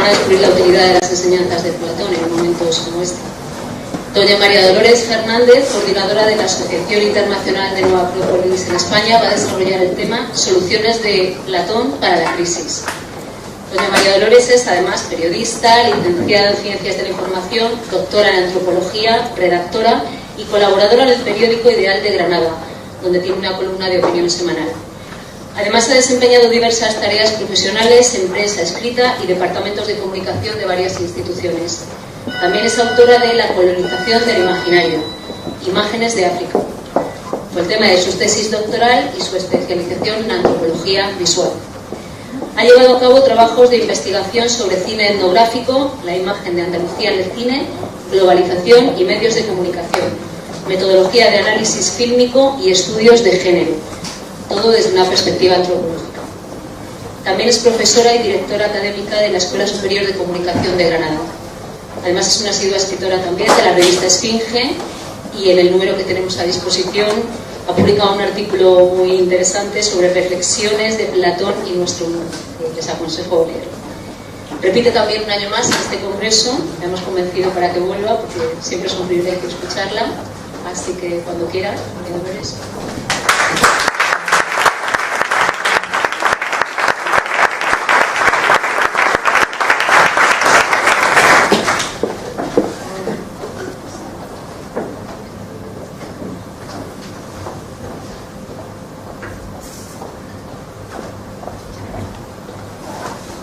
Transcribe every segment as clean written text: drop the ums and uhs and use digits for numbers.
a descubrir la utilidad de las enseñanzas de Platón en momentos como este. Doña María Dolores Fernández, coordinadora de la Asociación Internacional de Nueva Acrópolis en España, va a desarrollar el tema Soluciones de Platón para la crisis. Doña María Dolores es además periodista, licenciada en Ciencias de la Información, doctora en Antropología, redactora y colaboradora del periódico Ideal de Granada, donde tiene una columna de opinión semanal. Además ha desempeñado diversas tareas profesionales en prensa escrita y departamentos de comunicación de varias instituciones. También es autora de La colonización del imaginario, Imágenes de África. Fue el tema de su tesis doctoral y su especialización en antropología visual. Ha llevado a cabo trabajos de investigación sobre cine etnográfico, la imagen de Andalucía en el cine, globalización y medios de comunicación, metodología de análisis fílmico y estudios de género, todo desde una perspectiva antropológica. También es profesora y directora académica de la Escuela Superior de Comunicación de Granada. Además es una asidua escritora también de la revista Esfinge, y en el número que tenemos a disposición ha publicado un artículo muy interesante sobre reflexiones de Platón y nuestro mundo, que les aconsejo leer. Repite también un año más en este congreso, la hemos convencido para que vuelva, porque siempre es un privilegio escucharla, así que cuando quieras, Dolores.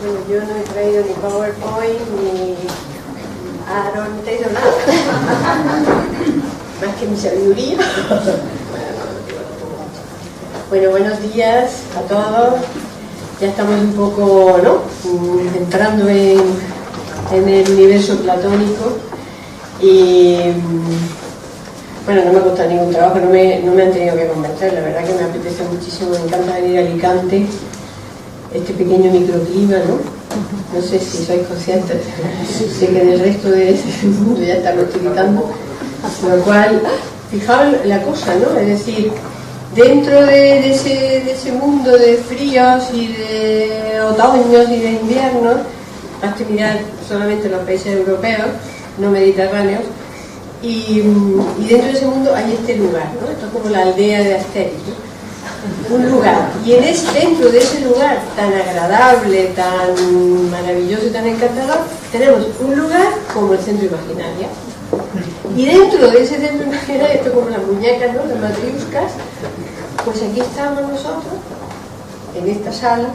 Bueno, yo no he traído ni PowerPoint, ni Aaron, no he traído nada. Más que mi sabiduría. Bueno, buenos días a todos. Ya estamos un poco, ¿no?, entrando en el universo platónico. Y bueno, no me ha costado ningún trabajo, no me han tenido que convencer. La verdad que me apetece muchísimo, me encanta venir a Alicante. Este pequeño microclima, ¿no? No sé si sois conscientes, sé que en el resto de ese mundo ya está mortificando, lo cual, fijaos la cosa, ¿no? Es decir, dentro de ese mundo de fríos y de otoños y de inviernos, basta mirar solamente los países europeos, no mediterráneos, y dentro de ese mundo hay este lugar, ¿no? Esto es como la aldea de Asterix, ¿no? Un lugar, y dentro de ese lugar tan agradable, tan maravilloso y tan encantador, tenemos un lugar como el centro imaginario, y dentro de ese centro imaginario, esto como las muñecas, ¿no?, las matriuscas, pues aquí estamos nosotros en esta sala,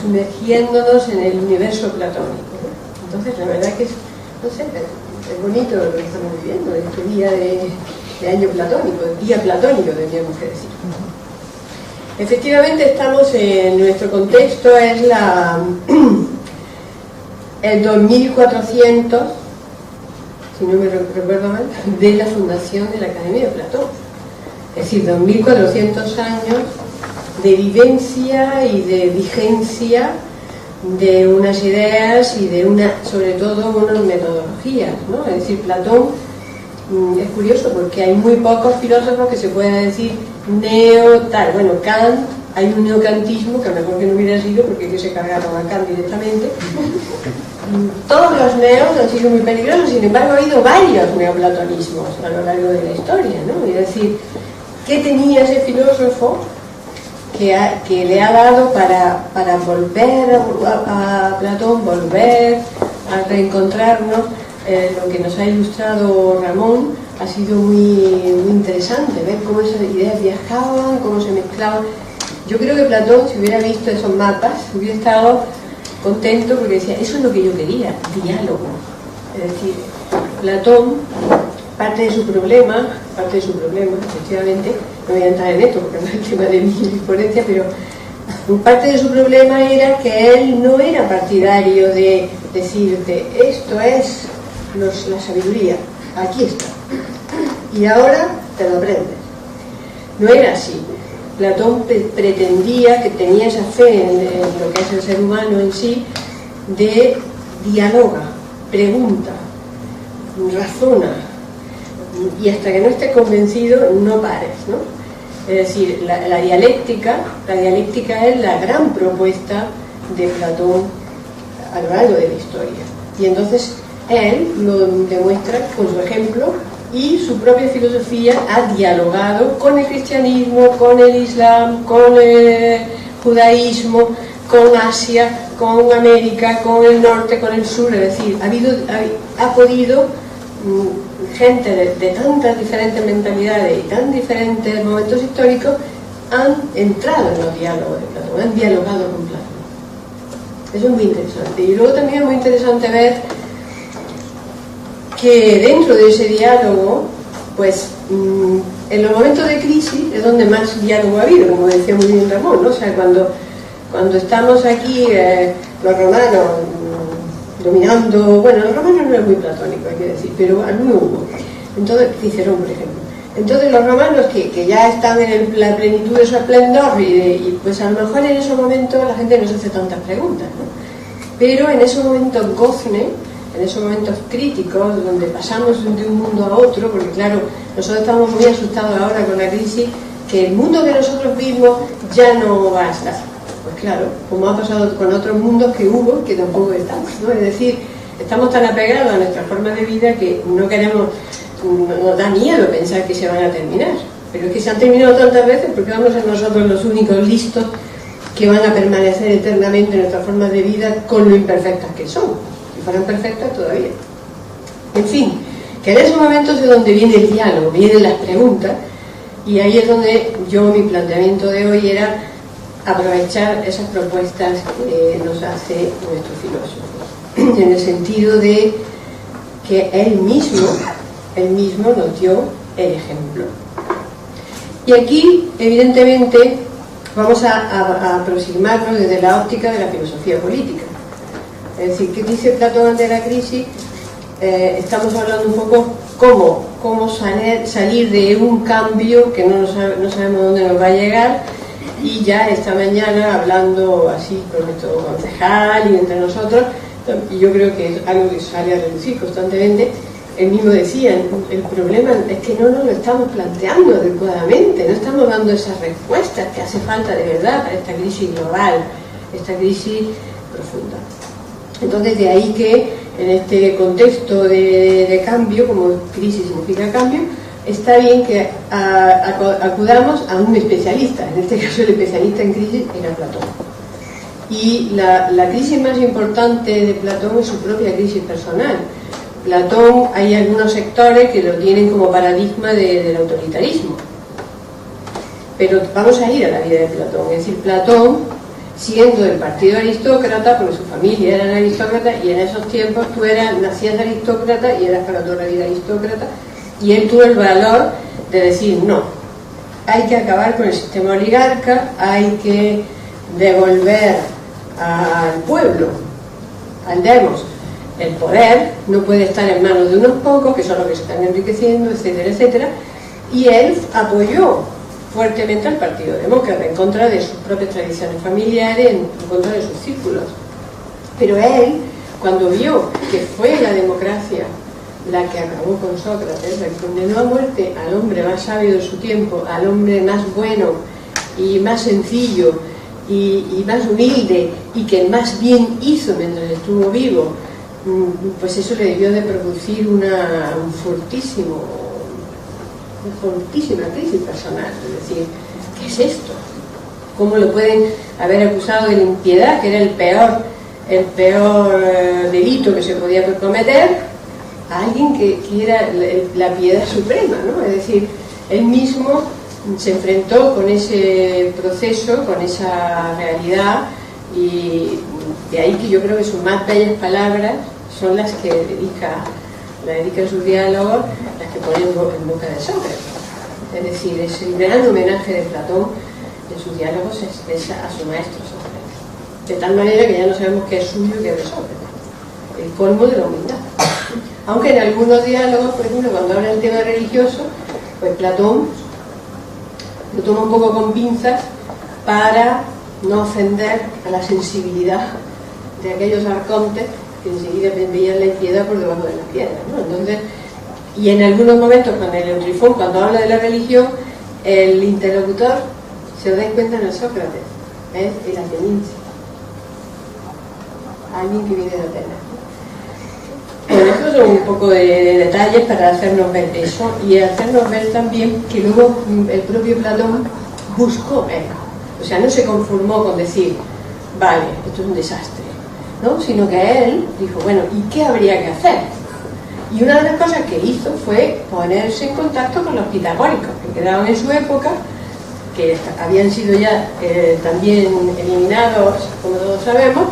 sumergiéndonos en el universo platónico, ¿no? Entonces la verdad que es, no sé, es bonito lo que estamos viviendo, este día de año platónico, día platónico tendríamos que decir. Efectivamente estamos en nuestro contexto, es el 2400, si no me recuerdo mal, de la fundación de la Academia de Platón. Es decir, 2400 años de vivencia y de vigencia de unas ideas y de sobre todo unas metodologías, ¿no? Es decir, Platón, es curioso porque hay muy pocos filósofos que se puedan decir neo-tal. Bueno, Kant, hay un neocantismo que a lo mejor que no hubiera sido porque que se cargaron a Kant directamente. Todos los neos han sido muy peligrosos, sin embargo ha habido varios neoplatonismos a lo largo de la historia, ¿no? Es decir, ¿qué tenía ese filósofo que le ha dado para volver a Platón, volver a reencontrarnos? Lo que nos ha ilustrado Ramón ha sido muy interesante, ver cómo esas ideas viajaban, cómo se mezclaban. Yo creo que Platón, si hubiera visto esos mapas, hubiera estado contento porque decía, eso es lo que yo quería, diálogo. Es decir, Platón, parte de su problema, efectivamente, no voy a entrar en esto porque no es el tema de mi ponencia, pero parte de su problema era que él no era partidario de decirte, esto es la sabiduría, aquí está, y ahora te lo aprendes. No era así. Platón pretendía, que tenía esa fe en lo que es el ser humano en sí, de dialoga, pregunta, razona, y hasta que no estés convencido no pares, ¿no? Es decir, la dialéctica es la gran propuesta de Platón a lo largo de la historia. Y entonces él lo demuestra con su ejemplo, y su propia filosofía ha dialogado con el cristianismo, con el islam, con el judaísmo, con Asia, con América, con el norte, con el sur. Es decir, ha podido gente de tantas diferentes mentalidades y tan diferentes momentos históricos han entrado en los diálogos de Platón, han dialogado con Platón. Eso es muy interesante. Y luego también es muy interesante ver que dentro de ese diálogo, pues en los momentos de crisis es donde más diálogo ha habido, como decía muy bien Ramón, ¿no? O sea, cuando estamos aquí, los romanos dominando, bueno, los romanos no es muy platónico, hay que decir, pero alguno hubo. Entonces, Cicerón, por ejemplo. Entonces los romanos que ya están en la plenitud de su esplendor, y pues a lo mejor en esos momentos la gente no se hace tantas preguntas, ¿no? Pero en esos momentos gozne, en esos momentos críticos, donde pasamos de un mundo a otro, porque claro, nosotros estamos muy asustados ahora con la crisis, que el mundo que nosotros vivimos ya no va a estar. Pues claro, como ha pasado con otros mundos que hubo, que tampoco estamos, ¿no? Es decir, estamos tan apegados a nuestra forma de vida que no queremos, nos da miedo pensar que se van a terminar. Pero es que se han terminado tantas veces porque vamos a ser nosotros los únicos listos que van a permanecer eternamente en nuestras formas de vida con lo imperfectas que son. Si fueran perfectas todavía. En fin, que en esos momentos es donde viene el diálogo, vienen las preguntas, y ahí es donde mi planteamiento de hoy era aprovechar esas propuestas que nos hace nuestro filósofo, en el sentido de que él mismo nos dio el ejemplo. Y aquí, evidentemente, vamos a aproximarnos desde la óptica de la filosofía política. Es decir, ¿qué dice Platón ante la crisis? Estamos hablando un poco cómo salir de un cambio que no sabemos dónde nos va a llegar, y ya esta mañana hablando así con nuestro concejal y entre nosotros, y yo creo que es algo que sale a reducir constantemente, él mismo decía, el problema es que no nos lo estamos planteando adecuadamente, no estamos dando esas respuestas que hace falta de verdad para esta crisis global, esta crisis profunda. Entonces, de ahí que en este contexto de cambio, como crisis significa cambio, está bien que acudamos a un especialista. En este caso, el especialista en crisis era Platón. Y la crisis más importante de Platón es su propia crisis personal. Platón, hay algunos sectores que lo tienen como paradigma del autoritarismo. Pero vamos a ir a la vida de Platón. Es decir, Platón, siendo del partido aristócrata, porque su familia era aristócrata, y en esos tiempos tú nacías aristócrata y eras para toda la vida aristócrata, y él tuvo el valor de decir, no, hay que acabar con el sistema oligarca, hay que devolver al pueblo, al demos, el poder, no puede estar en manos de unos pocos, que son los que se están enriqueciendo, etcétera, etcétera, y él apoyó fuertemente al Partido Demócrata, en contra de sus propias tradiciones familiares, en contra de sus círculos. Pero él, cuando vio que fue la democracia la que acabó con Sócrates, la que condenó a muerte al hombre más sabio de su tiempo, al hombre más bueno y más sencillo y más humilde, y que más bien hizo mientras estuvo vivo, pues eso le debió de producir una fortísima crisis personal. Es decir, ¿qué es esto? ¿Cómo lo pueden haber acusado de la impiedad, que era el peor delito que se podía cometer, a alguien que era la piedad suprema, ¿no? Es decir, él mismo se enfrentó con ese proceso, con esa realidad, y de ahí que yo creo que sus más bellas palabras son las que dedica en sus diálogos, las que pone en boca de Sócrates. Es decir, es el gran homenaje de Platón en sus diálogos es a su maestro Sócrates, de tal manera que ya no sabemos qué es suyo y qué es de Sócrates, el colmo de la humildad. Aunque en algunos diálogos, por ejemplo, cuando habla del tema religioso, pues Platón lo toma un poco con pinzas para no ofender a la sensibilidad de aquellos arcontes que enseguida veían la impiedad por debajo de las piedras, ¿no? Entonces, y en algunos momentos, cuando el Eutrifón, cuando habla de la religión, el interlocutor, si os dais cuenta, no es Sócrates, es el ateniense. alguien que viene de Atenas. Bueno, estos son un poco de detalles para hacernos ver eso y hacernos ver también que luego el propio Platón buscó él. O sea, no se conformó con decir, vale, esto es un desastre, ¿no? Sino que él dijo, bueno, ¿y qué habría que hacer? Y una de las cosas que hizo fue ponerse en contacto con los pitagóricos, que quedaban en su época, que habían sido ya también eliminados, como todos sabemos.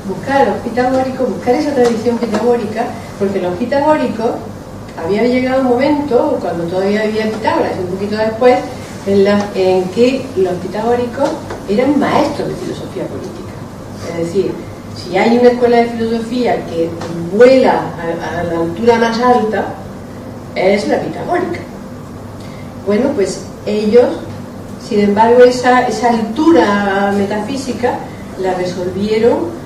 Buscar a los pitagóricos, buscar esa tradición pitagórica, porque los pitagóricos, había llegado un momento, cuando todavía vivía Pitágoras, un poquito después, en que los pitagóricos eran maestros de filosofía política. Es decir, si hay una escuela de filosofía que vuela a la altura más alta, es la pitagórica. Bueno, pues ellos, sin embargo, esa altura metafísica la resolvieron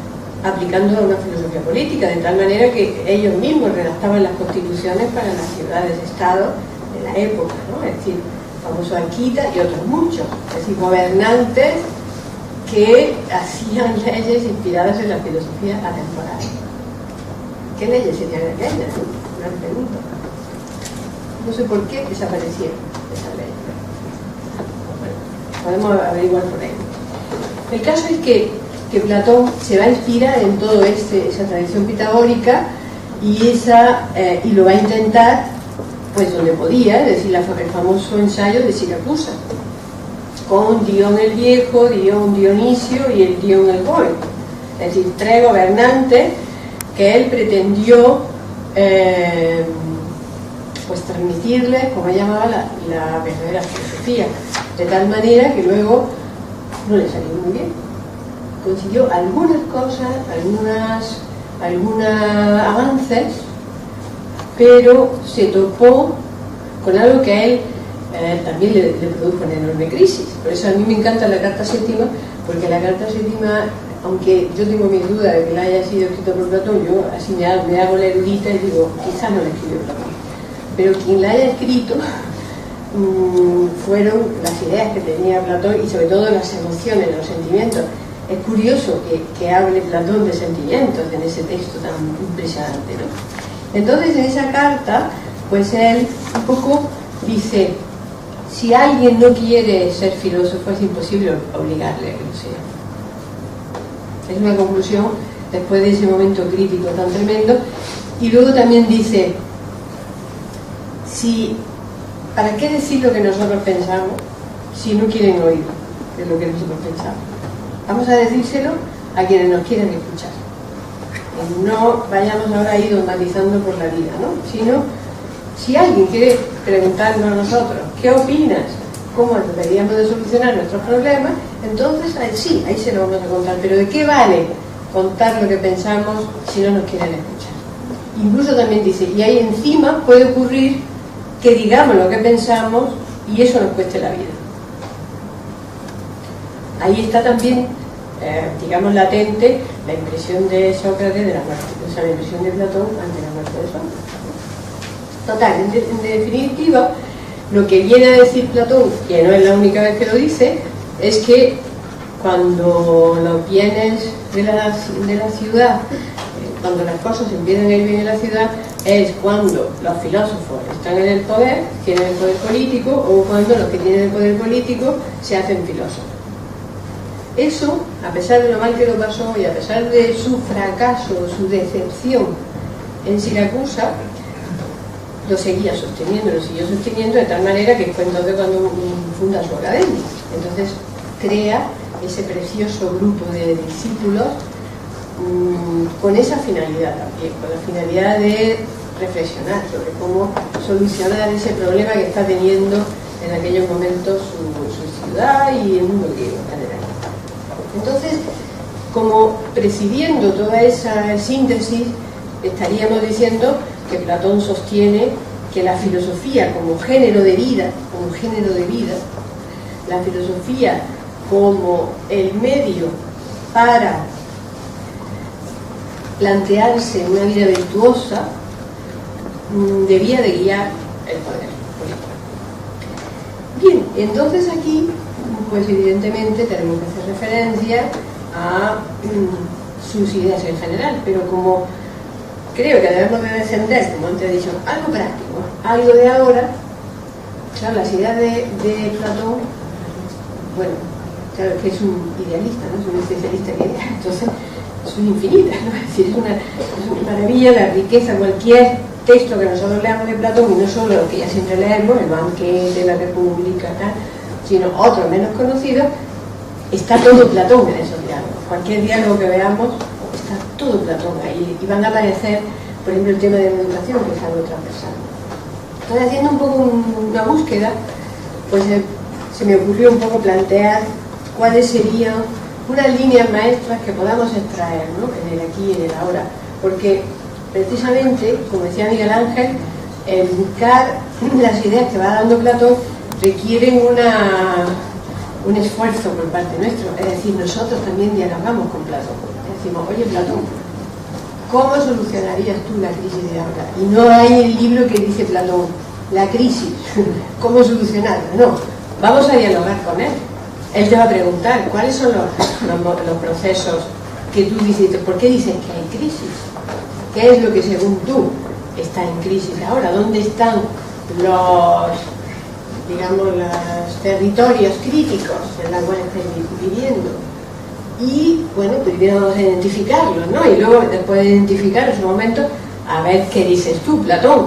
aplicando una filosofía política, de tal manera que ellos mismos redactaban las constituciones para las ciudades-estado de la época, ¿no? Es decir, famoso Akita y otros muchos, es decir, gobernantes que hacían leyes inspiradas en la filosofía atemporal. ¿Qué leyes serían aquellas? Una pregunta. No sé por qué desaparecieron esas leyes. Bueno, podemos averiguar por ahí. El caso es que Platón se va a inspirar en todo esa tradición pitagórica y lo va a intentar pues donde podía, es decir, el famoso ensayo de Siracusa, con Dion el Viejo, Dion Dionisio y el Dion el Joven, es decir, tres gobernantes que él pretendió pues transmitirles, como llamaba, la verdadera filosofía, de tal manera que luego no le salió muy bien. Consiguió algunas cosas, algunos avances, pero se topó con algo que a él también le produjo una enorme crisis. Por eso a mí me encanta la Carta Séptima, porque la Carta Séptima, aunque yo tengo mis dudas de que la haya sido escrita por Platón, yo así me hago la erudita y digo, quizás no la escribió Platón, pero quien la haya escrito fueron las ideas que tenía Platón y sobre todo las emociones, los sentimientos. Es curioso que hable Platón de sentimientos en ese texto tan impresionante, ¿no? Entonces, en esa carta, pues él un poco dice, si alguien no quiere ser filósofo, es imposible obligarle a que lo sea. Es una conclusión después de ese momento crítico tan tremendo. Y luego también dice, ¿para qué decir lo que nosotros pensamos si no quieren oír de lo que nosotros pensamos? Vamos a decírselo a quienes nos quieren escuchar. No vayamos ahora a ir dogmatizando por la vida, ¿no? Sino, si alguien quiere preguntarnos a nosotros, ¿qué opinas? ¿Cómo deberíamos de solucionar nuestros problemas? Entonces, sí, ahí se lo vamos a contar. Pero ¿de qué vale contar lo que pensamos si no nos quieren escuchar? Incluso también dice, y ahí encima puede ocurrir que digamos lo que pensamos y eso nos cueste la vida. Ahí está también, digamos, latente la impresión de Sócrates de la muerte, o sea, la impresión de Platón ante la muerte de Sócrates. Total, en definitiva, lo que viene a decir Platón, que no es la única vez que lo dice, es que cuando los bienes de la ciudad, cuando las cosas empiezan a ir bien en la ciudad, es cuando los filósofos están en el poder, tienen el poder político, o cuando los que tienen el poder político se hacen filósofos. Eso, a pesar de lo mal que lo pasó y a pesar de su fracaso, su decepción en Siracusa, lo siguió sosteniendo de tal manera que fue entonces cuando funda su academia. Entonces crea ese precioso grupo de discípulos con esa finalidad también, con la finalidad de reflexionar sobre cómo solucionar ese problema que está teniendo en aquellos momentos su ciudad y el mundo griego en general. Entonces, como presidiendo toda esa síntesis, estaríamos diciendo que Platón sostiene que la filosofía como género de vida, la filosofía como el medio para plantearse una vida virtuosa, debía de guiar el poder político. Bien, entonces aquí, pues evidentemente tenemos que hacer referencia a sus ideas en general, pero como creo que debemos de defender, como antes he dicho, algo práctico, algo de ahora, claro, las ideas de Platón, bueno, claro que es un idealista, ¿no? Es un especialista en ideas, entonces son infinitas, ¿no? Es decir, es una maravilla la riqueza, cualquier texto que nosotros leamos de Platón, y no solo lo que ya siempre leemos, el Banquete, la República, tal, sino otros menos conocidos, está todo Platón en esos diálogos. Cualquier diálogo que veamos, está todo Platón ahí, y van a aparecer, por ejemplo, el tema de la educación, que es algo transversal. Entonces, haciendo un poco una búsqueda, pues se me ocurrió un poco plantear cuáles serían unas líneas maestras que podamos extraer, ¿no? En el aquí y en el ahora, porque precisamente, como decía Miguel Ángel, el buscar las ideas que va dando Platón requieren un esfuerzo por parte nuestro, es decir, nosotros también dialogamos con Platón, decimos, oye Platón, ¿cómo solucionarías tú la crisis de ahora? Y no hay el libro que dice Platón, la crisis, ¿cómo solucionarla? No, vamos a dialogar con él. Él te va a preguntar, ¿cuáles son los procesos que tú dices? ¿Por qué dices que hay crisis? ¿Qué es lo que según tú está en crisis ahora? ¿Dónde están los territorios críticos en los cuales estáis viviendo? Y bueno, primero vamos a identificarlos, ¿no? Y luego, después de identificar en su momento, a ver qué dices tú, Platón.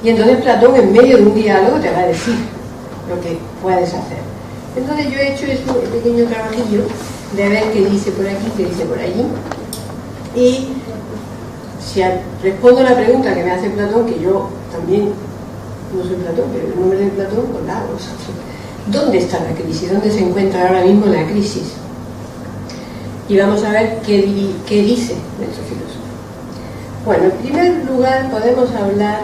Y entonces Platón, en medio de un diálogo, te va a decir lo que puedes hacer. Entonces yo he hecho este pequeño trabajillo de ver qué dice por aquí, qué dice por allí. Y si respondo a la pregunta que me hace Platón, que yo también no soy Platón, pero el nombre de Platón, pues la hago. ¿Dónde está la crisis? ¿Dónde se encuentra ahora mismo la crisis? Y vamos a ver qué dice nuestro filósofo. Bueno, en primer lugar podemos hablar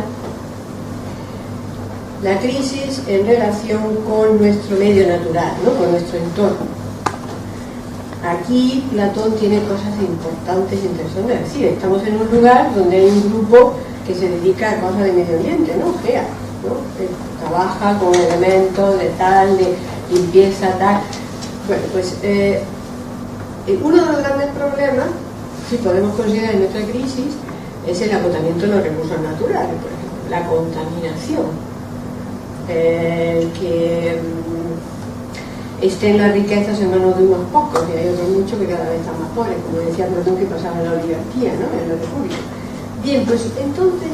la crisis en relación con nuestro medio natural, ¿no? Con nuestro entorno. Aquí Platón tiene cosas importantes e interesantes. Es decir, estamos en un lugar donde hay un grupo que se dedica a cosas de medio ambiente, ¿no? GEA, ¿no? Trabaja con elementos de tal, de limpieza, tal. Bueno, pues uno de los grandes problemas, si podemos considerar en nuestra crisis, es el agotamiento de los recursos naturales, por ejemplo, la contaminación. Que estén las riquezas en manos de unos pocos, y hay otros muchos que cada vez están más pobres, como decía Platón, que pasaba en la oligarquía, ¿no? En la república. Bien, pues entonces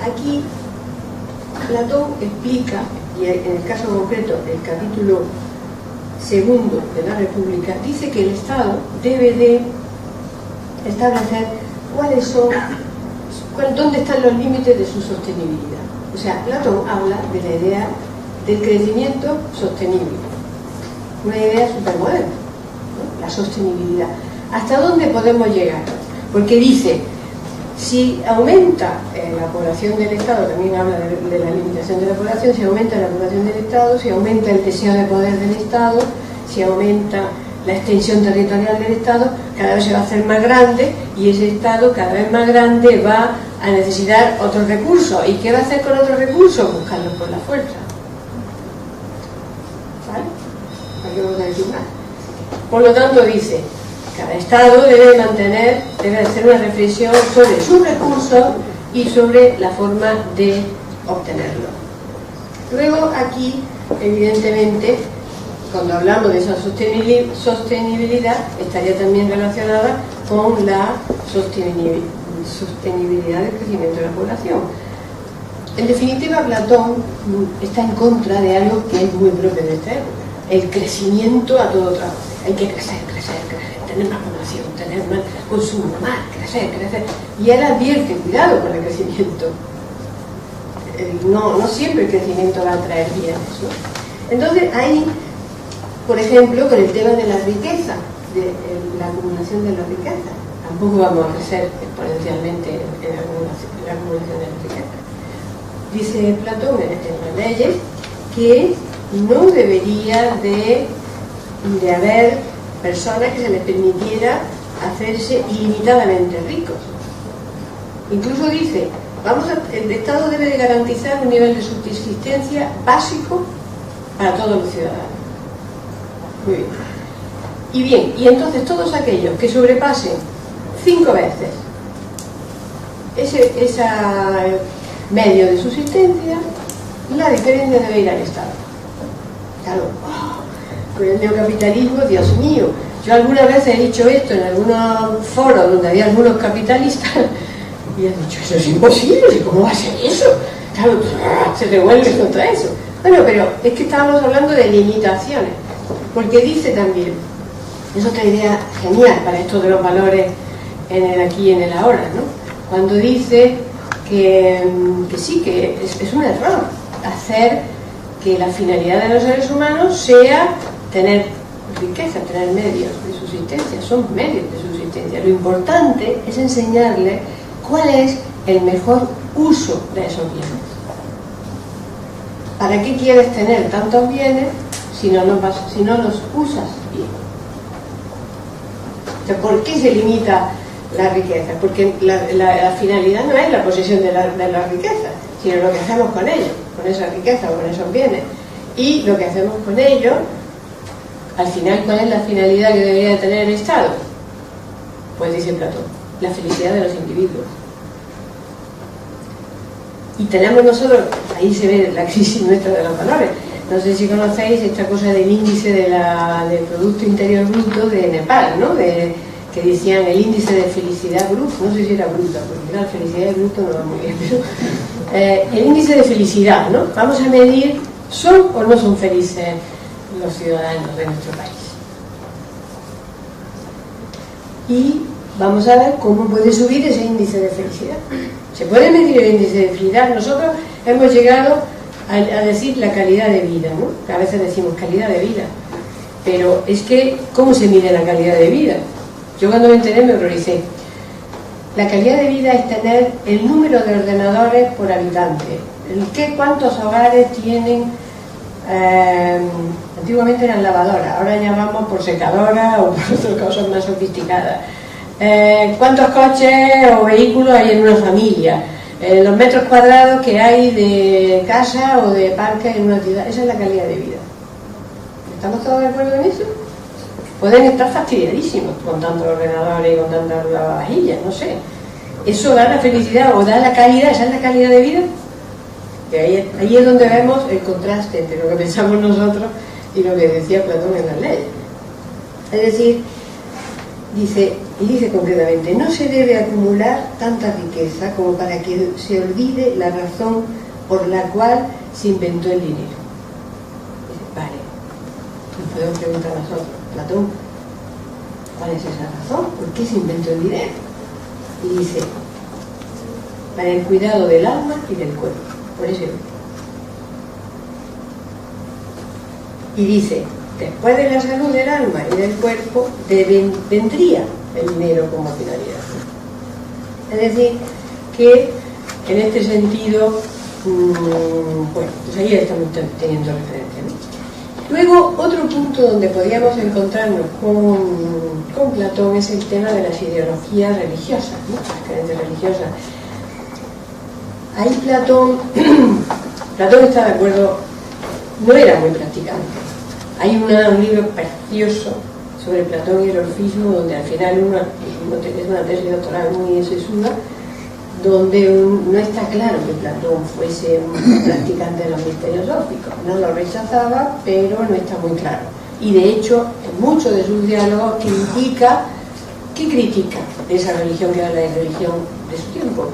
aquí Platón explica, y en el caso concreto, el capítulo segundo de la República, dice que el Estado debe de establecer dónde están los límites de su sostenibilidad. O sea, Platón habla de la idea del crecimiento sostenible, una idea supermoderna, ¿no? La sostenibilidad. ¿Hasta dónde podemos llegar? Porque dice, si aumenta la población del Estado, también habla de la limitación de la población, si aumenta la población del Estado, si aumenta el deseo de poder del Estado, si aumenta la extensión territorial del Estado, cada vez se va a hacer más grande, y ese Estado cada vez más grande va a necesitar otros recursos. ¿Y qué va a hacer con otros recursos? Buscarlos por la fuerza. ¿Vale? ¿Para qué vamos a decir más? Por lo tanto dice, cada Estado debe hacer una reflexión sobre sus recursos y sobre la forma de obtenerlos. Luego aquí, evidentemente, cuando hablamos de esa sostenibilidad, estaría también relacionada con la sostenibilidad del crecimiento de la población. En definitiva, Platón está en contra de algo que es muy propio de esta época, el crecimiento a todo trabajo. Hay que crecer, tener más población, tener más consumo, más, crecer. Y él advierte, cuidado con el crecimiento. No siempre el crecimiento va a traer bienes, ¿no? Entonces, ahí, por ejemplo, con el tema de la riqueza, de la acumulación de la riqueza, tampoco vamos a crecer exponencialmente en la acumulación de la riqueza. Dice Platón en las leyes que no debería de haber personas que se les permitiera hacerse ilimitadamente ricos. Incluso dice, el Estado debe de garantizar un nivel de subsistencia básico para todos los ciudadanos. Muy bien. Y entonces todos aquellos que sobrepasen 5 veces ese medio de subsistencia, la diferencia debe ir al Estado. Claro, con el neocapitalismo, Dios mío, yo alguna vez he dicho esto en algunos foros donde había algunos capitalistas y han dicho, eso es imposible, ¿cómo va a ser eso? Claro, se revuelve contra eso. Bueno, pero es que estábamos hablando de limitaciones, porque dice también, es otra idea genial para esto de los valores en el aquí y en el ahora, ¿no? Cuando dice que sí, que es un error hacer que la finalidad de los seres humanos sea tener riqueza, tener medios de subsistencia, son medios de subsistencia. Lo importante es enseñarle cuál es el mejor uso de esos bienes. ¿Para qué quieres tener tantos bienes si no los usas bien? O sea, ¿por qué se limita la riqueza? Porque la finalidad no es la posesión de la riqueza, sino lo que hacemos con ellos, con esa riqueza o con esos bienes. Y lo que hacemos con ellos, al final, ¿cuál es la finalidad que debería de tener el Estado? Pues dice Platón, la felicidad de los individuos. Y tenemos nosotros, ahí se ve la crisis nuestra de los valores. No sé si conocéis esta cosa del índice del Producto Interior Bruto de Nepal, ¿no? Que decían el índice de felicidad bruto, no sé si era bruta, porque la felicidad de bruto no va muy bien, pero el índice de felicidad, ¿no? Vamos a medir, ¿son o no son felices los ciudadanos de nuestro país? Y vamos a ver cómo puede subir ese índice de felicidad. ¿Se puede medir el índice de felicidad? Nosotros hemos llegado a decir la calidad de vida, ¿no? Que a veces decimos calidad de vida, pero es que, ¿cómo se mide la calidad de vida? Yo cuando me enteré me horroricé. La calidad de vida es tener el número de ordenadores por habitante. ¿Cuántos hogares tienen? Antiguamente eran lavadoras, ahora llamamos por secadora o por otras cosas más sofisticadas. ¿Cuántos coches o vehículos hay en una familia? Los metros cuadrados que hay de casa o de parque en una ciudad. Esa es la calidad de vida. ¿Estamos todos de acuerdo en eso? Pueden estar fastidiadísimos con tantos ordenadores y con tantas lavavajillas, no sé. ¿Eso da la felicidad o da la calidad? ¿Esa es la calidad de vida? Y ahí es donde vemos el contraste entre lo que pensamos nosotros y lo que decía Platón en las leyes. Es decir, dice concretamente, no se debe acumular tanta riqueza como para que se olvide la razón por la cual se inventó el dinero. Dice, vale, nos podemos preguntar a nosotros, Platón, ¿cuál es esa razón? ¿Por qué se inventó el dinero? Y dice, para el cuidado del alma y del cuerpo, por eso. Y dice, después de la salud del alma y del cuerpo, vendría el dinero como finalidad. Es decir, que en este sentido, bueno, pues ahí estamos teniendo referencia, ¿no? Luego, otro punto donde podríamos encontrarnos con Platón es el tema de las ideologías religiosas, ¿no? Las creencias religiosas. Ahí Platón está de acuerdo, no era muy practicante. Hay un libro precioso sobre Platón y el orfismo, donde al final es una tesis doctoral muy sesuda, donde no está claro que Platón fuese un practicante de los misterios ópticos. No lo rechazaba, pero no está muy claro. Y de hecho, en muchos de sus diálogos critica esa religión que habla de religión de su tiempo.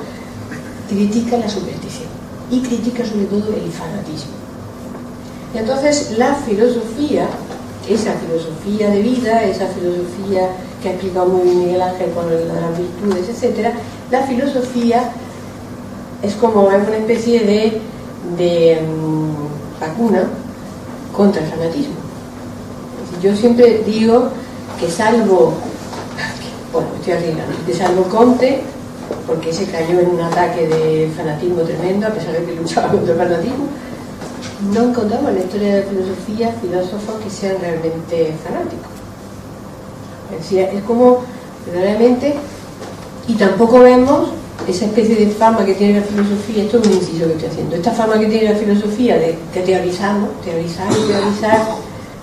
Critica la superstición y critica sobre todo el fanatismo. Y entonces la filosofía, esa filosofía de vida, esa filosofía que ha explicado muy bien Miguel Ángel con las virtudes, etc., la filosofía es como una especie de vacuna contra el fanatismo. Yo siempre digo que salvo Comte, porque se cayó en un ataque de fanatismo tremendo, a pesar de que luchaba contra el fanatismo, no encontramos en la historia de la filosofía filósofos que sean realmente fanáticos. Es decir, es como verdaderamente, y tampoco vemos esa especie de fama que tiene la filosofía. Esto es un inciso que estoy haciendo, esta fama que tiene la filosofía de teorizar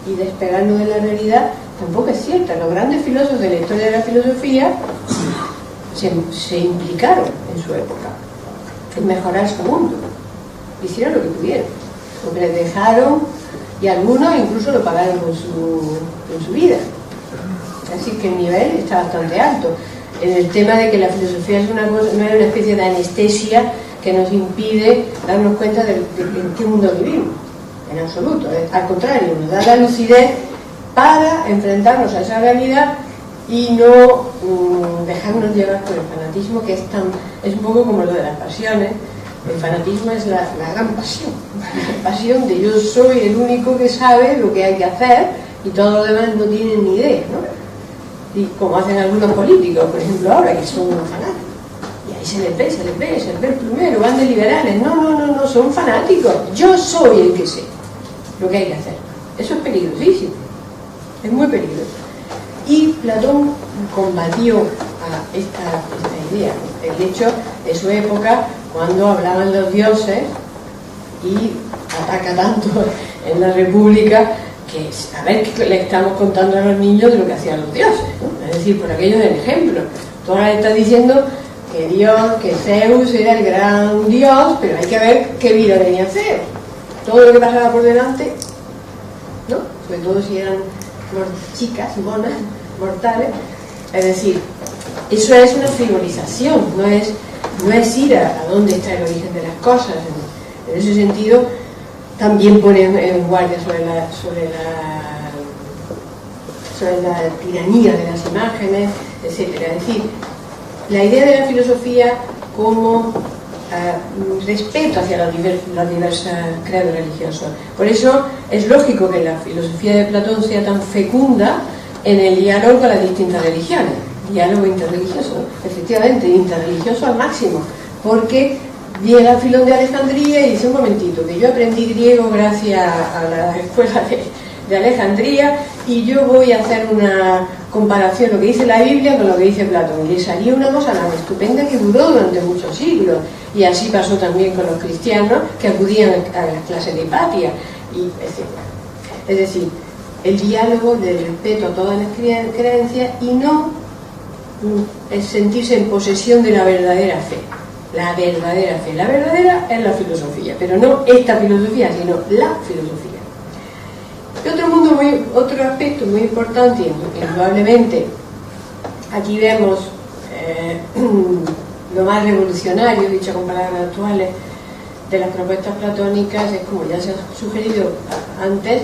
y despegarnos de la realidad, tampoco es cierta. Los grandes filósofos de la historia de la filosofía se implicaron en su época en mejorar su mundo. Hicieron lo que pudieron, lo que les dejaron, y algunos incluso lo pagaron con su vida. Así que el nivel está bastante alto. En el tema de que la filosofía es una cosa, no es una especie de anestesia que nos impide darnos cuenta de en qué mundo vivimos, en absoluto. Al contrario, nos da la lucidez para enfrentarnos a esa realidad y no dejarnos llevar por el fanatismo, que es un poco como lo de las pasiones. El fanatismo es la gran pasión, la pasión de yo soy el único que sabe lo que hay que hacer y todos los demás no tienen ni idea, ¿no? Y como hacen algunos políticos, por ejemplo ahora, que son unos fanáticos, y ahí se les ve el primero, van de liberales, no, son fanáticos, yo soy el que sé lo que hay que hacer. Eso es peligrosísimo, es muy peligroso. Y Platón combatió a esta idea, el hecho de su época, cuando hablaban los dioses, y ataca tanto en la República que a ver qué le estamos contando a los niños de lo que hacían los dioses, ¿no? Es decir, por aquello del ejemplo. Tú ahora estás diciendo que Zeus era el gran dios, pero hay que ver qué vida tenía Zeus. Todo lo que pasaba por delante, ¿no? Sobre todo si eran chicas, monas, mortales. Es decir, eso es una frivolización, no es ir a dónde está el origen de las cosas. En ese sentido, también pone en guardia sobre la tiranía de las imágenes, etc. Es decir, la idea de la filosofía como respeto hacia los diversos credos religiosos. Por eso es lógico que la filosofía de Platón sea tan fecunda en el diálogo con las distintas religiones. Diálogo interreligioso, efectivamente, interreligioso al máximo, porque llega Filón de Alejandría y dice: un momentito, que yo aprendí griego gracias a la escuela de Alejandría, y yo voy a hacer una comparación, lo que dice la Biblia con lo que dice Platón, y le salía una cosa tan estupenda que duró durante muchos siglos. Y así pasó también con los cristianos que acudían a las clases de Hipatia, y etc. Es decir, el diálogo del respeto a todas las creencias, y no es sentirse en posesión de la verdadera fe. La verdadera fe, la verdadera es la filosofía, pero no esta filosofía, sino la filosofía. Y otro aspecto muy importante, indudablemente, aquí vemos lo más revolucionario, dicho con palabras actuales, de las propuestas platónicas, es, como ya se ha sugerido antes,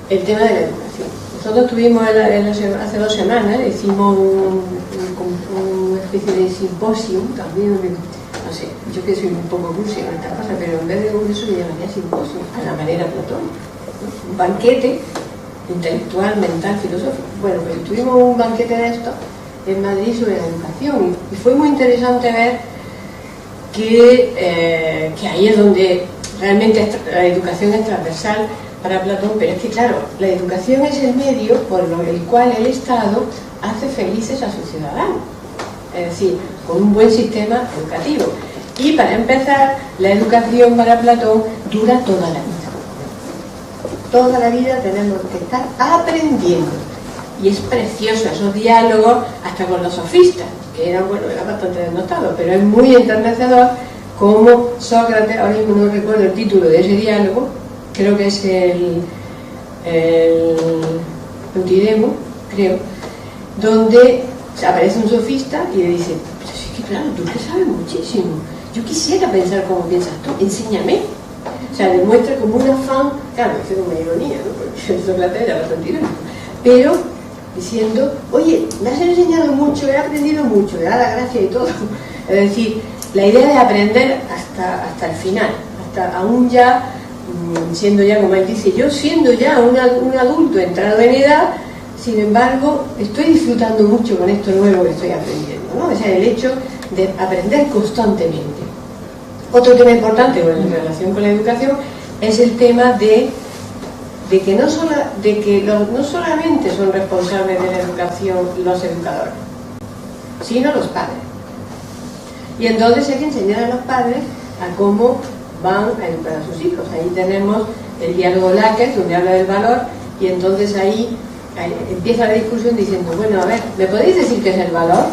el tema de la educación. Nosotros tuvimos hace 2 semanas, hicimos una especie de simposio, también, no sé, yo que soy un poco cursi en estas cosas, pero en vez de congreso le llamaría simposio, a la manera platónica, ¿no? Un banquete intelectual, mental, filosófico. Bueno, pues tuvimos un banquete de esto en Madrid sobre la educación, y fue muy interesante ver que ahí es donde realmente la educación es transversal para Platón, pero es que claro, la educación es el medio por el cual el Estado hace felices a sus ciudadanos, es decir, con un buen sistema educativo. Y para empezar, la educación para Platón dura toda la vida. Toda la vida tenemos que estar aprendiendo, y es precioso esos diálogos hasta con los sofistas, que eran bastante denotados, pero es muy enternecedor como Sócrates, ahora mismo no recuerdo el título de ese diálogo, creo que es el Eutidemo, creo, donde aparece un sofista y le dice: pero sí que claro, tú que sabes muchísimo, yo quisiera pensar como piensas tú, enséñame. O sea, demuestra como un afán, claro, es como una ironía, ¿no? Porque Sócrates era bastante irónico, pero diciendo: oye, me has enseñado mucho, he aprendido mucho, le da la gracia y todo. Es decir, la idea de aprender hasta el final, hasta aún ya siendo ya, como él dice, yo siendo ya un adulto entrado en edad, sin embargo, estoy disfrutando mucho con esto nuevo que estoy aprendiendo, ¿no? O sea, el hecho de aprender constantemente. Otro tema importante en relación con la educación es el tema de que no solamente son responsables de la educación los educadores, sino los padres. Y entonces hay que enseñar a los padres a cómo van a educar a sus hijos. Ahí tenemos el diálogo Laques, donde habla del valor, y entonces ahí empieza la discusión diciendo: bueno, a ver, ¿me podéis decir qué es el valor?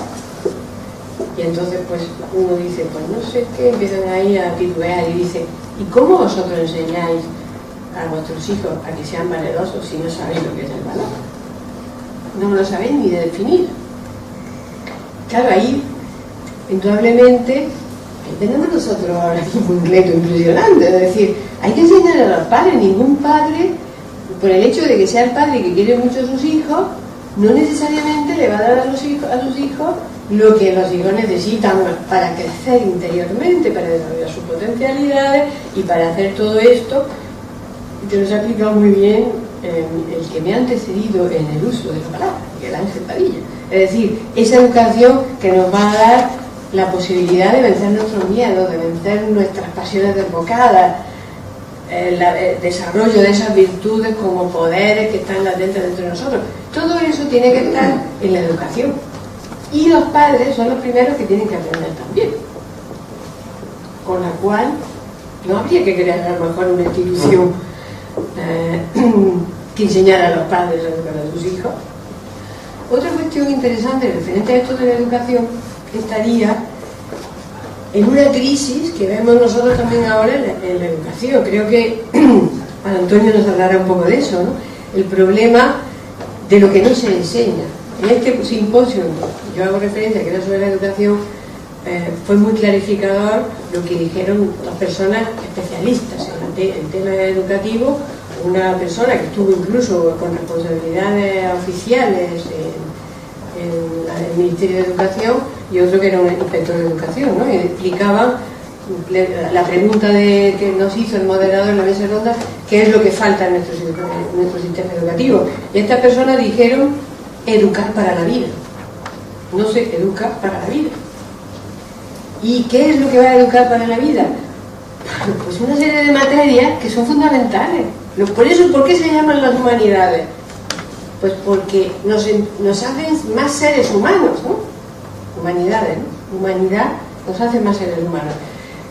Y entonces pues uno dice, pues no sé qué, empiezan ahí a titubear y dice, ¿y cómo vosotros enseñáis a vuestros hijos a que sean valerosos si no sabéis lo que es el valor? No lo sabéis ni de definir. Claro, ahí indudablemente tenemos nosotros ahora mismo un reto impresionante, es decir, hay que enseñar a los padres. Ningún padre, por el hecho de que sea el padre que quiere mucho a sus hijos, no necesariamente le va a dar a sus hijos lo que los hijos necesitan para crecer interiormente, para desarrollar sus potencialidades y para hacer todo esto. Yo nos he explicado muy bien el que me ha antecedido en el uso de la palabra, el Ángel Padilla. Es decir, esa educación que nos va a dar la posibilidad de vencer nuestros miedos, de vencer nuestras pasiones desbocadas, el desarrollo de esas virtudes como poderes que están latentes dentro de nosotros. Todo eso tiene que estar en la educación. Y los padres son los primeros que tienen que aprender también. Con la cual no habría que crear a lo mejor una institución que enseñara a los padres a educar a sus hijos. Otra cuestión interesante referente a esto de la educación estaría en una crisis que vemos nosotros también ahora en la educación. Creo que Antonio nos hablará un poco de eso, ¿no? El problema de lo que no se enseña. En este simposio, yo hago referencia que era sobre la educación, fue muy clarificador lo que dijeron las personas especialistas en el tema educativo. Una persona que estuvo incluso con responsabilidades oficiales en el Ministerio de Educación y otro que era un inspector de educación, ¿no? Y explicaban la pregunta que nos hizo el moderador en la mesa redonda, qué es lo que falta en nuestro sistema educativo. Y estas personas dijeron educar para la vida. No se educa para la vida. ¿Y qué es lo que va a educar para la vida? Pues una serie de materias que son fundamentales. Por eso, ¿por qué se llaman las humanidades? Pues porque nos hacen más seres humanos, ¿no? Humanidades, ¿no? Humanidad nos hace más seres humanos.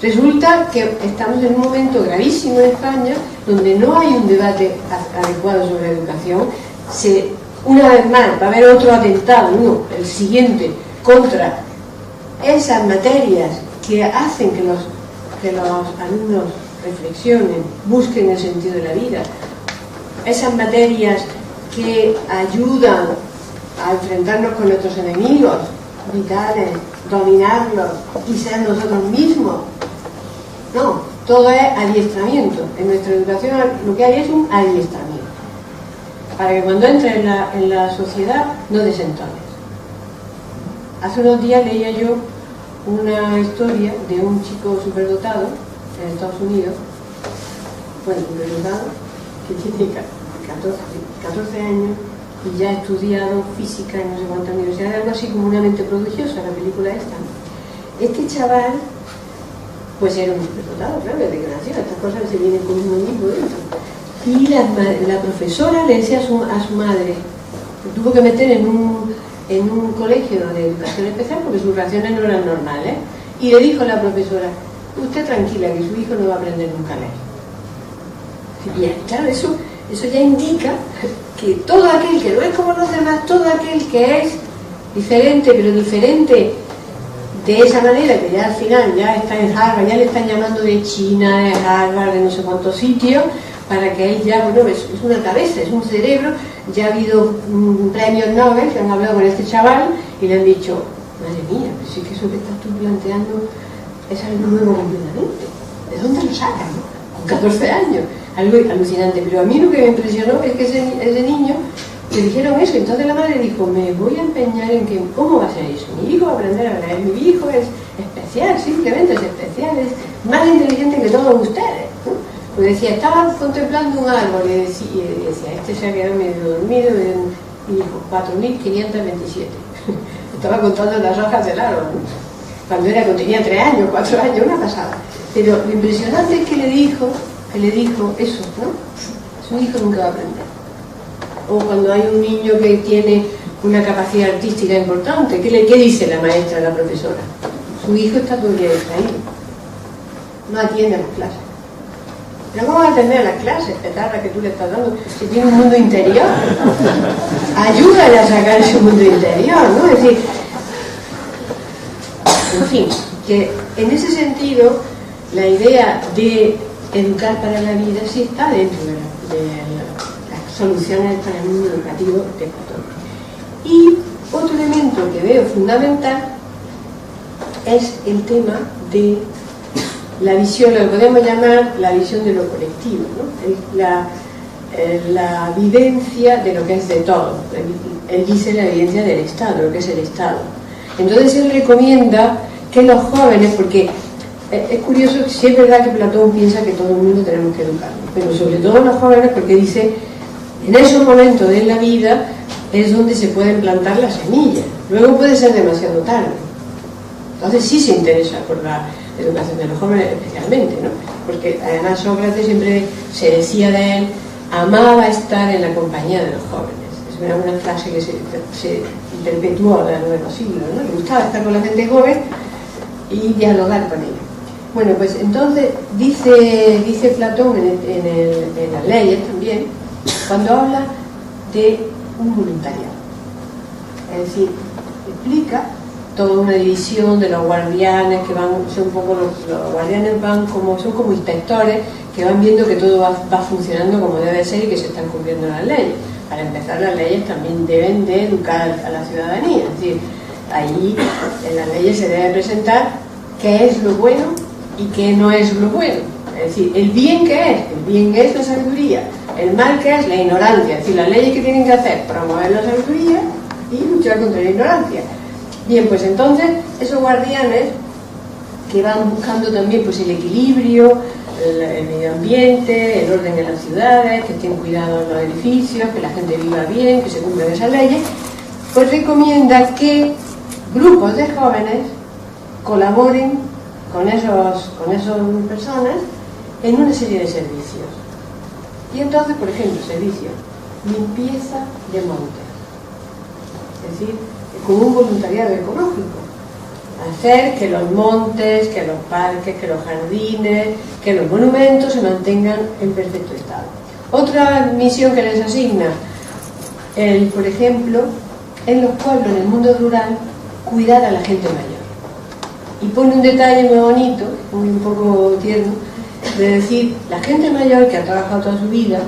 Resulta que estamos en un momento gravísimo en España donde no hay un debate adecuado sobre la educación. Una vez más va a haber otro atentado, el siguiente, contra esas materias que hacen que los alumnos reflexionen, busquen el sentido de la vida, esas materias que ayudan a enfrentarnos con nuestros enemigos vitales, dominarlos y ser nosotros mismos. No, todo es adiestramiento. En nuestra educación lo que hay es un adiestramiento para que cuando entres en la sociedad no desentones. Hace unos días leía yo una historia de un chico superdotado en Estados Unidos, bueno, superdotado, que tiene 14 años y ya ha estudiado física en no sé cuántas universidades, algo así como Una mente prodigiosa, la película esta. Este chaval, pues era un superdotado, claro, desde que nació, estas cosas se vienen con uno mismo dentro. Y la profesora le decía a su madre, que tuvo que meter en un colegio de educación especial porque sus reacciones no eran normales, y le dijo a la profesora, usted tranquila, que su hijo no va a aprender nunca a leer. Y claro, eso ya indica que todo aquel que no es como los demás, todo aquel que es diferente, pero diferente de esa manera, que ya al final ya está en Harvard, ya le están llamando de China, de Harvard, de no sé cuántos sitios, para que él ya, bueno, es una cabeza, es un cerebro. Ya ha habido premios Nobel que han hablado con este chaval y le han dicho, madre mía, pues sí que eso que estás tú planteando es algo nuevo completamente. ¿De dónde lo sacas, no? Con 14 años. Algo alucinante. Pero a mí lo que me impresionó es que ese niño le dijeron eso. Entonces la madre dijo, me voy a empeñar en que, ¿cómo va a ser eso? Mi hijo va a aprender a leer. Mi hijo es especial, simplemente es especial, es más inteligente que todos ustedes, ¿no? Pues decía, estaba contemplando un árbol y decía, este se ha quedado medio dormido y dijo, 4.527. Estaba contando las hojas del árbol, ¿no? Cuando tenía 3 años, 4 años, una pasada. Pero lo impresionante es que le dijo eso, ¿no? Su hijo nunca va a aprender. O cuando hay un niño que tiene una capacidad artística importante, ¿qué dice la maestra, la profesora? Su hijo está todo el día distraído, no atiende a las clases. ¿Pero cómo va a atender a las clases, petarda, que tú le estás dando? Si tiene un mundo interior, ayúdale a sacar ese mundo interior, ¿no? Es decir, En fin, que en ese sentido la idea de educar para la vida sí está dentro de las soluciones para el mundo educativo de Platón. Y otro elemento que veo fundamental es el tema de la visión, lo que podemos llamar la visión de lo colectivo, ¿no? La vivencia de lo que es de todo. Él dice la vivencia del Estado, lo que es el Estado. Entonces él recomienda que los jóvenes, porque es curioso, sí es verdad que Platón piensa que todo el mundo tenemos que educarnos, pero sobre todo los jóvenes, porque dice, en esos momentos de la vida es donde se pueden plantar las semillas, luego puede ser demasiado tarde. Entonces sí se interesa por la educación de los jóvenes especialmente, ¿no? Porque además Sócrates siempre se decía de él, amaba estar en la compañía de los jóvenes. Es una frase que se perpetuó a lo largo de los siglos, ¿no? Le gustaba estar con la gente joven y dialogar con ella. Bueno, pues entonces dice Platón en las leyes también, cuando habla de un voluntariado. Es decir, explica toda una división de los guardianes que van, son un poco los guardianes son como inspectores que van viendo que todo va funcionando como debe ser y que se están cumpliendo las leyes. Para empezar, las leyes también deben de educar a la ciudadanía, es decir, ahí en las leyes se debe presentar qué es lo bueno y qué no es lo bueno, es decir, el bien que es la sabiduría, el mal que es la ignorancia, es decir, las leyes que tienen que hacer, promover la sabiduría y luchar contra la ignorancia. Bien, pues entonces esos guardianes que van buscando también pues el equilibrio, el medio ambiente, el orden en las ciudades, que estén cuidados los edificios, que la gente viva bien, que se cumplan esas leyes, pues recomienda que grupos de jóvenes colaboren con esas personas en una serie de servicios. Y entonces, por ejemplo, servicios, limpieza de montes, es decir, con un voluntariado ecológico, hacer que los montes, que los parques, que los jardines, que los monumentos se mantengan en perfecto estado. Otra misión que les asigna, por ejemplo, en los pueblos, en el mundo rural, cuidar a la gente mayor. Y pone un detalle muy bonito, un poco tierno, de decir, la gente mayor que ha trabajado toda su vida,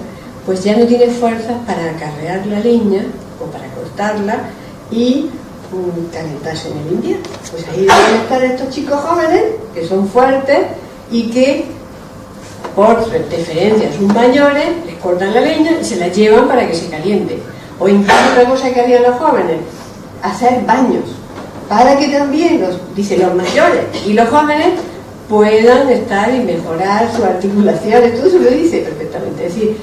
pues ya no tiene fuerzas para acarrear la leña o para cortarla y calentarse en el invierno. Pues ahí deben estar estos chicos jóvenes que son fuertes y que por deferencia a sus mayores les cortan la leña y se la llevan para que se caliente. O incluso otra cosa que harían los jóvenes, hacer baños para que también los mayores y los jóvenes puedan estar y mejorar sus articulaciones. Todo eso lo dice perfectamente. Es decir,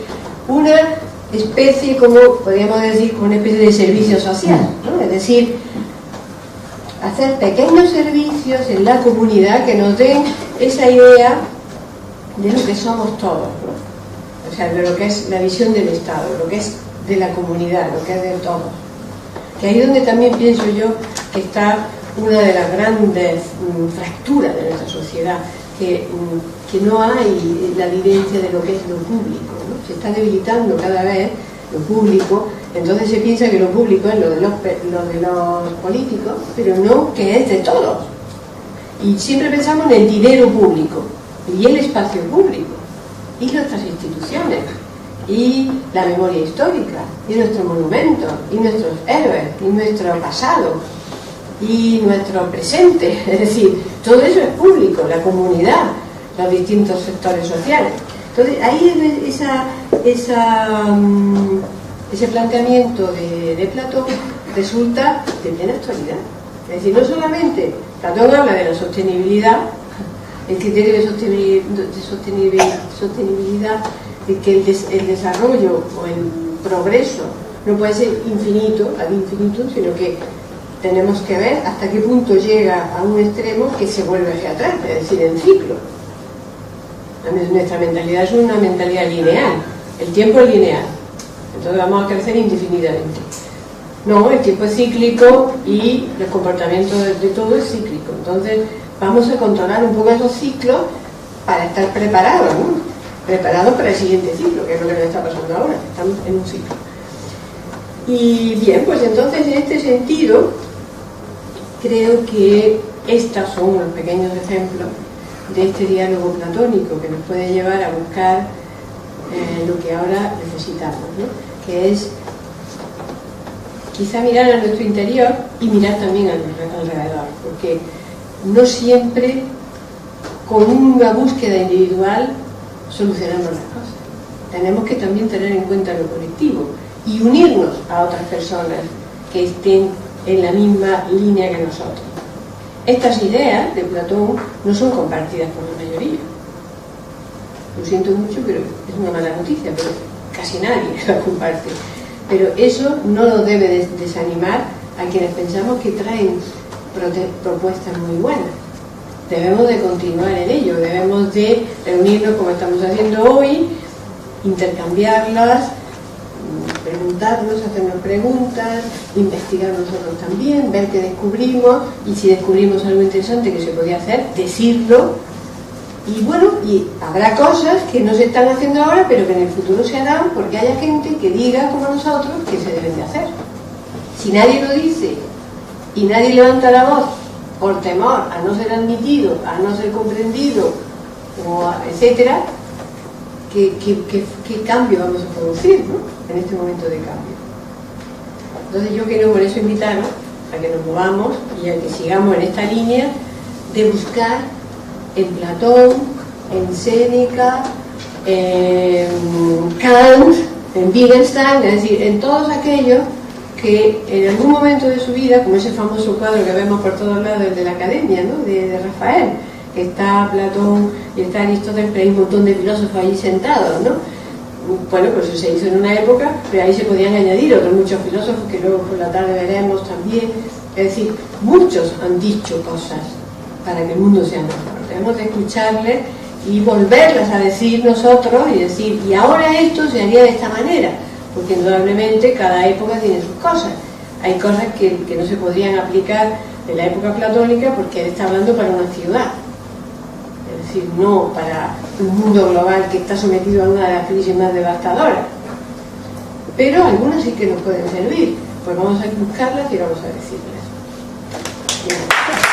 una especie, como podríamos decir, como una especie de servicio social, ¿no? Es decir, hacer pequeños servicios en la comunidad que nos den esa idea de lo que somos todos, ¿no? O sea, de lo que es la visión del Estado, lo que es de la comunidad, lo que es de todos. Que ahí es donde también pienso yo que está una de las grandes fracturas de nuestra sociedad, que no hay la vivencia de lo que es lo público, ¿no? Se está debilitando cada vez lo público, entonces se piensa que lo público es lo de los políticos, pero no, que es de todos. Y siempre pensamos en el dinero público, y el espacio público, y nuestras instituciones, y la memoria histórica, y nuestros monumentos, y nuestros héroes, y nuestro pasado, y nuestro presente. Es decir, todo eso es público, la comunidad, los distintos sectores sociales. Entonces ahí ese planteamiento de Platón resulta de plena actualidad. Es decir, no solamente Platón habla de la sostenibilidad, el criterio de sostenibilidad, de que el desarrollo o el progreso no puede ser infinito, ad infinitum, sino que tenemos que ver hasta qué punto llega a un extremo que se vuelve hacia atrás, es decir, en ciclo. Nuestra mentalidad es una mentalidad lineal, el tiempo es lineal, entonces vamos a crecer indefinidamente. No, el tiempo es cíclico y el comportamiento de todo es cíclico, entonces vamos a controlar un poco esos ciclos para estar preparados, ¿no? Preparados para el siguiente ciclo, que es lo que nos está pasando ahora, estamos en un ciclo. Y bien, pues entonces en este sentido creo que Estos son unos pequeños ejemplos de este diálogo platónico que nos puede llevar a buscar lo que ahora necesitamos, ¿no? Que es quizá mirar a nuestro interior y mirar también al alrededor, porque no siempre con una búsqueda individual solucionamos las cosas. Tenemos que también tener en cuenta lo colectivo y unirnos a otras personas que estén en la misma línea que nosotros. Estas ideas de Platón no son compartidas por la mayoría. Lo siento mucho, pero es una mala noticia, pero casi nadie la comparte. Pero eso no nos debe desanimar a quienes pensamos que traen propuestas muy buenas. Debemos de continuar en ello, debemos de reunirnos como estamos haciendo hoy, intercambiarlas, preguntarnos, hacernos preguntas, investigar nosotros también, ver qué descubrimos, y si descubrimos algo interesante que se podía hacer, decirlo. Y bueno, y habrá cosas que no se están haciendo ahora, pero que en el futuro se harán porque haya gente que diga como nosotros que se deben de hacer. Si nadie lo dice y nadie levanta la voz por temor a no ser admitido, a no ser comprendido, o etcétera, ¿qué cambio vamos a producir, ¿no? En este momento de cambio? Entonces yo quiero por eso invitarnos a que nos movamos y a que sigamos en esta línea de buscar en Platón, en Séneca, en Kant, en Wittgenstein, es decir, en todos aquellos que en algún momento de su vida, como ese famoso cuadro que vemos por todos lados, el de la Academia, ¿no? de Rafael, que está Platón y está Aristóteles, pero hay un montón de filósofos allí sentados, ¿no? Bueno, pues eso se hizo en una época, pero ahí se podían añadir otros muchos filósofos que luego por la tarde veremos también. Es decir, muchos han dicho cosas para que el mundo sea mejor. Debemos de escucharles y volverlas a decir nosotros y decir, y ahora esto se haría de esta manera, porque indudablemente cada época tiene sus cosas. Hay cosas que no se podrían aplicar en la época platónica porque él está hablando para una ciudad, es decir, no para un mundo global que está sometido a una de las crisis más devastadoras. Pero algunas sí que nos pueden servir, pues vamos a buscarlas y vamos a decirlas. Bien.